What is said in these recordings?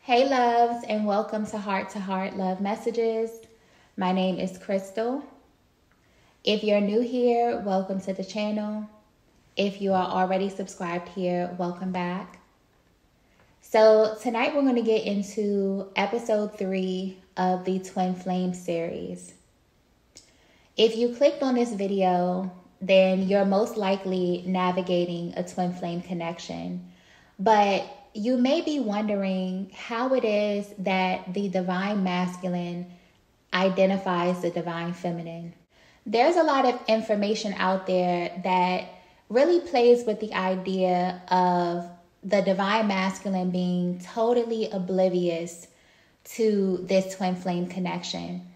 Hey loves, and welcome to Heart Love Messages. My name is Crystal. If you're new here, welcome to the channel. If you are already subscribed here, welcome back. So tonight we're going to get into episode 3 of the Twin Flame series. If you clicked on this video, then you're most likely navigating a twin flame connection. But you may be wondering how it is that the divine masculine identifies the divine feminine. There's a lot of information out there that really plays with the idea of the divine masculine being totally oblivious to this twin flame connection.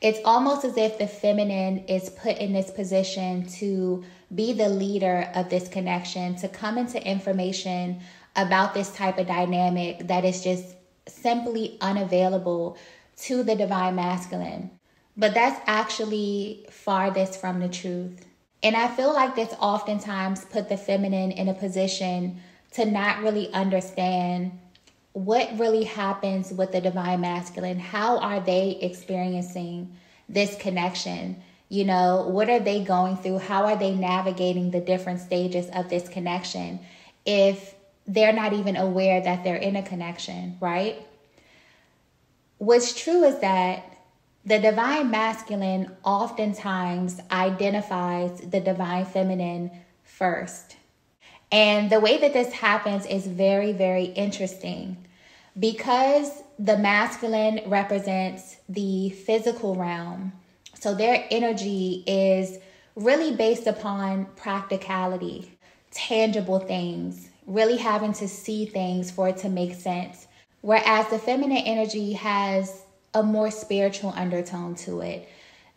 It's almost as if the feminine is put in this position to be the leader of this connection, to come into information about this type of dynamic that is just simply unavailable to the divine masculine. But that's actually farthest from the truth. And I feel like this oftentimes put the feminine in a position to not really understand what really happens with the divine masculine. How are they experiencing this connection? You know, what are they going through? How are they navigating the different stages of this connection if they're not even aware that they're in a connection, right? What's true is that the divine masculine oftentimes identifies the divine feminine first. And the way that this happens is very, very interesting because the masculine represents the physical realm. So their energy is really based upon practicality, tangible things, really having to see things for it to make sense. Whereas the feminine energy has a more spiritual undertone to it.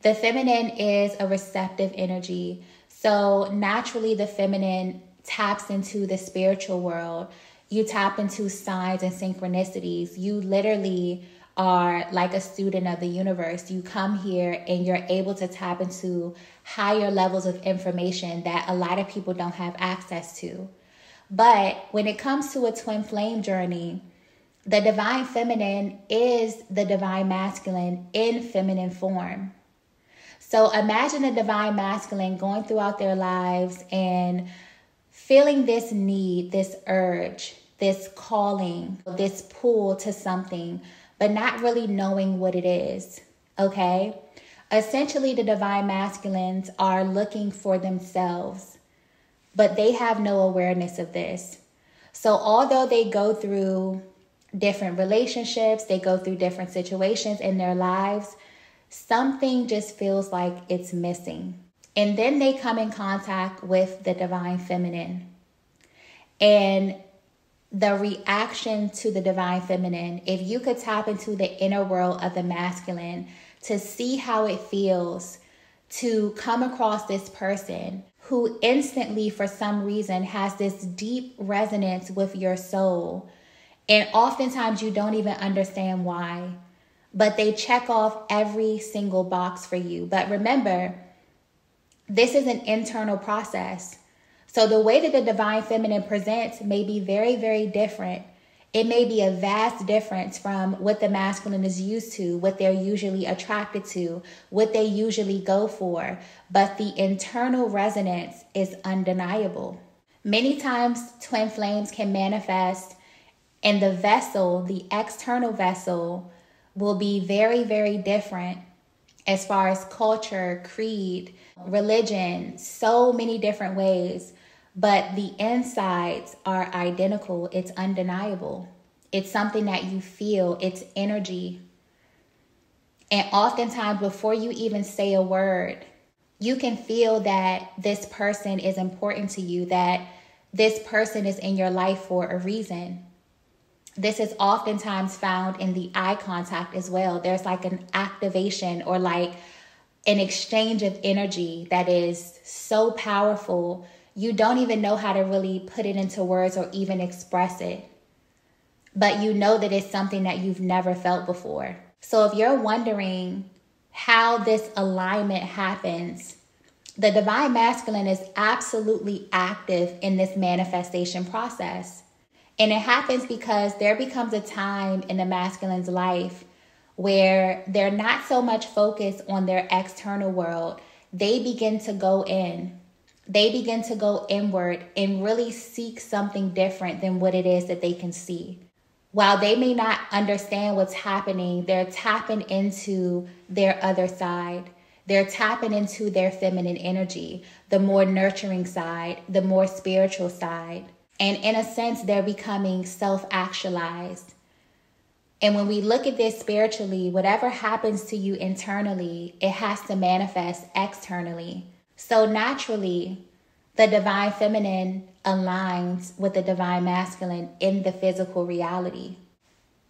The feminine is a receptive energy. So naturally the feminine taps into the spiritual world. You tap into signs and synchronicities. You literally are like a student of the universe. You come here and you're able to tap into higher levels of information that a lot of people don't have access to. But when it comes to a twin flame journey, the divine feminine is the divine masculine in feminine form. So imagine a divine masculine going throughout their lives and feeling this need, this urge, this calling, this pull to something, but not really knowing what it is, okay? Essentially, the divine masculines are looking for themselves, but they have no awareness of this. So although they go through different relationships, they go through different situations in their lives, something just feels like it's missing. And then they come in contact with the divine feminine. And the reaction to the divine feminine, if you could tap into the inner world of the masculine to see how it feels to come across this person who instantly, for some reason, has this deep resonance with your soul. And oftentimes you don't even understand why, but they check off every single box for you. But remember, this is an internal process. So the way that the divine feminine presents may be very, very different. It may be a vast difference from what the masculine is used to, what they're usually attracted to, what they usually go for. But the internal resonance is undeniable. Many times twin flames can manifest and the vessel, the external vessel, will be very, very different as far as culture, creed, religion, so many different ways. But the insides are identical. It's undeniable. It's something that you feel. It's energy. And oftentimes before you even say a word, you can feel that this person is important to you, that this person is in your life for a reason. This is oftentimes found in the eye contact as well. There's like an activation or like an exchange of energy that is so powerful. You don't even know how to really put it into words or even express it. But you know that it's something that you've never felt before. So if you're wondering how this alignment happens, the divine masculine is absolutely active in this manifestation process. And it happens because there becomes a time in the masculine's life where they're not so much focused on their external world. They begin to go in. They begin to go inward and really seek something different than what it is that they can see. While they may not understand what's happening, they're tapping into their other side. They're tapping into their feminine energy, the more nurturing side, the more spiritual side. And in a sense, they're becoming self-actualized. And when we look at this spiritually, whatever happens to you internally, it has to manifest externally. So naturally, the divine feminine aligns with the divine masculine in the physical reality.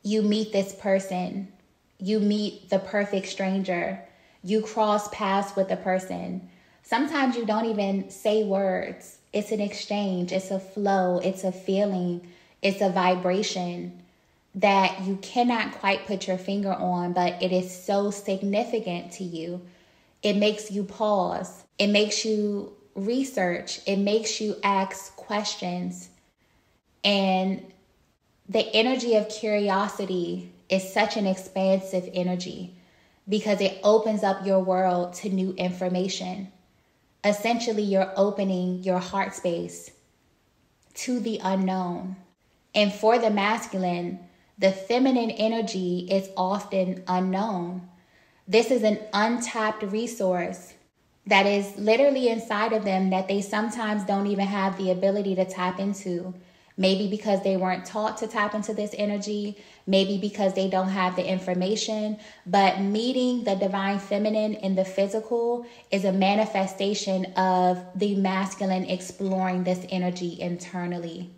You meet this person. You meet the perfect stranger. You cross paths with the person. Sometimes you don't even say words. It's an exchange. It's a flow. It's a feeling. It's a vibration that you cannot quite put your finger on, but it is so significant to you. It makes you pause. It makes you research. It makes you ask questions. And the energy of curiosity is such an expansive energy because it opens up your world to new information. Essentially, you're opening your heart space to the unknown. And for the masculine, the feminine energy is often unknown. This is an untapped resource that is literally inside of them that they sometimes don't even have the ability to tap into. Maybe because they weren't taught to tap into this energy, maybe because they don't have the information. But meeting the divine feminine in the physical is a manifestation of the masculine exploring this energy internally,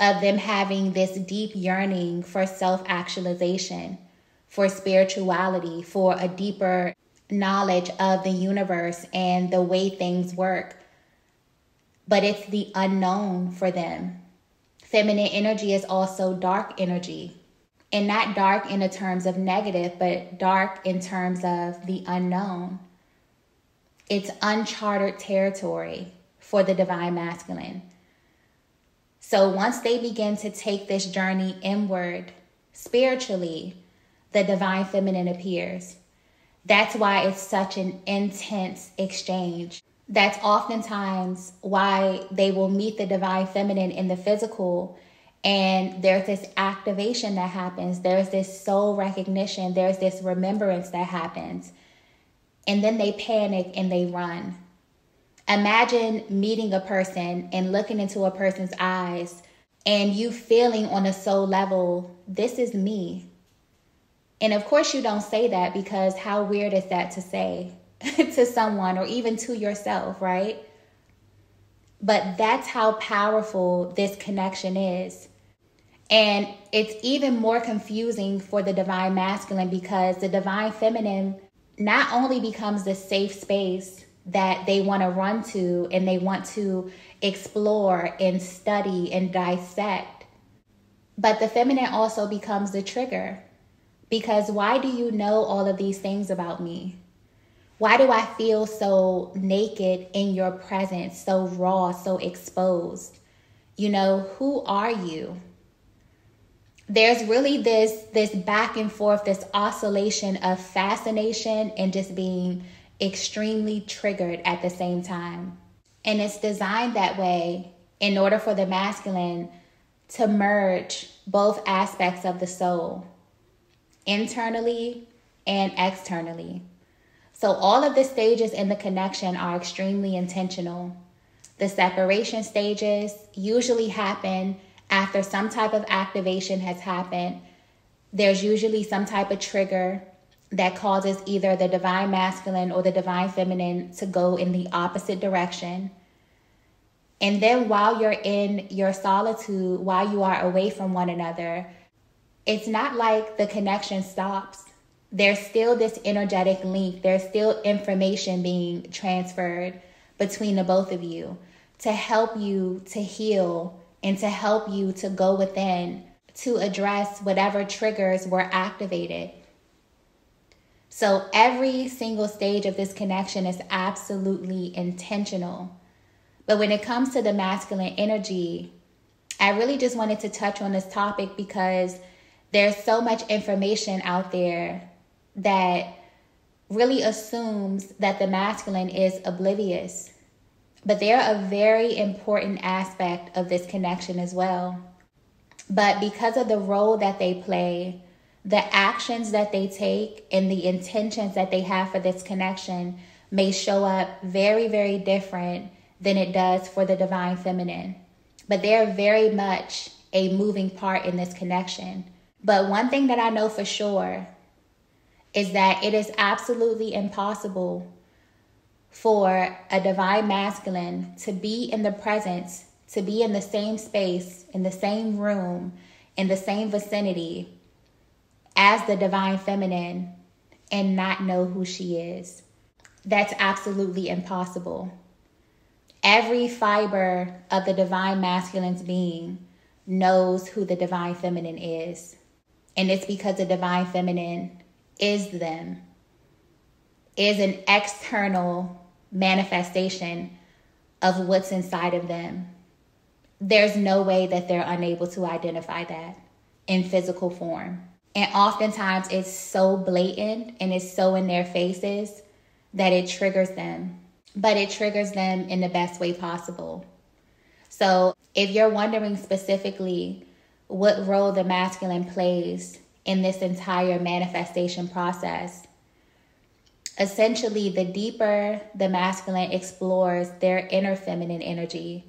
of them having this deep yearning for self-actualization, for spirituality, for a deeper knowledge of the universe and the way things work. But it's the unknown for them. Feminine energy is also dark energy, and not dark in the terms of negative, but dark in terms of the unknown. It's uncharted territory for the divine masculine. So once they begin to take this journey inward, spiritually, the divine feminine appears. That's why it's such an intense exchange. That's oftentimes why they will meet the divine feminine in the physical, and there's this activation that happens. There's this soul recognition. There's this remembrance that happens. And then they panic and they run. Imagine meeting a person and looking into a person's eyes and you feeling on a soul level, this is me. And of course you don't say that, because how weird is that to say to someone or even to yourself, right? But that's how powerful this connection is. And it's even more confusing for the divine masculine, because the divine feminine not only becomes the safe space that they want to run to and they want to explore and study and dissect, but the feminine also becomes the trigger. Because why do you know all of these things about me? Why do I feel so naked in your presence, so raw, so exposed? You know, who are you? There's really this back and forth, this oscillation of fascination and just being extremely triggered at the same time. And it's designed that way in order for the masculine to merge both aspects of the soul, internally and externally. So all of the stages in the connection are extremely intentional. The separation stages usually happen after some type of activation has happened. There's usually some type of trigger that causes either the divine masculine or the divine feminine to go in the opposite direction. And then while you're in your solitude, while you are away from one another, it's not like the connection stops. There's still this energetic link. There's still information being transferred between the both of you to help you to heal and to help you to go within to address whatever triggers were activated. So every single stage of this connection is absolutely intentional. But when it comes to the masculine energy, I really just wanted to touch on this topic because there's so much information out there that really assumes that the masculine is oblivious. But they're a very important aspect of this connection as well. But because of the role that they play, the actions that they take, and the intentions that they have for this connection may show up very, very different than it does for the divine feminine. But they're very much a moving part in this connection. But one thing that I know for sure is that it is absolutely impossible for a divine masculine to be in the presence, to be in the same space, in the same room, in the same vicinity as the divine feminine and not know who she is. That's absolutely impossible. Every fiber of the divine masculine's being knows who the divine feminine is. And it's because the divine feminine is them, is an external manifestation of what's inside of them. There's no way that they're unable to identify that in physical form. And oftentimes it's so blatant and it's so in their faces that it triggers them. But it triggers them in the best way possible. So if you're wondering specifically what role the masculine plays in this entire manifestation process, essentially the deeper the masculine explores their inner feminine energy,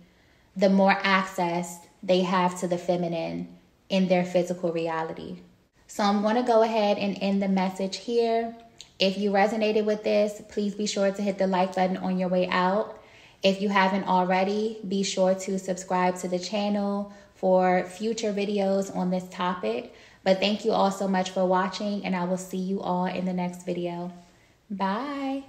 the more access they have to the feminine in their physical reality. So I'm going to go ahead and end the message here. If you resonated with this, please be sure to hit the like button on your way out. If you haven't already, be sure to subscribe to the channel for future videos on this topic. But thank you all so much for watching, and I will see you all in the next video. Bye.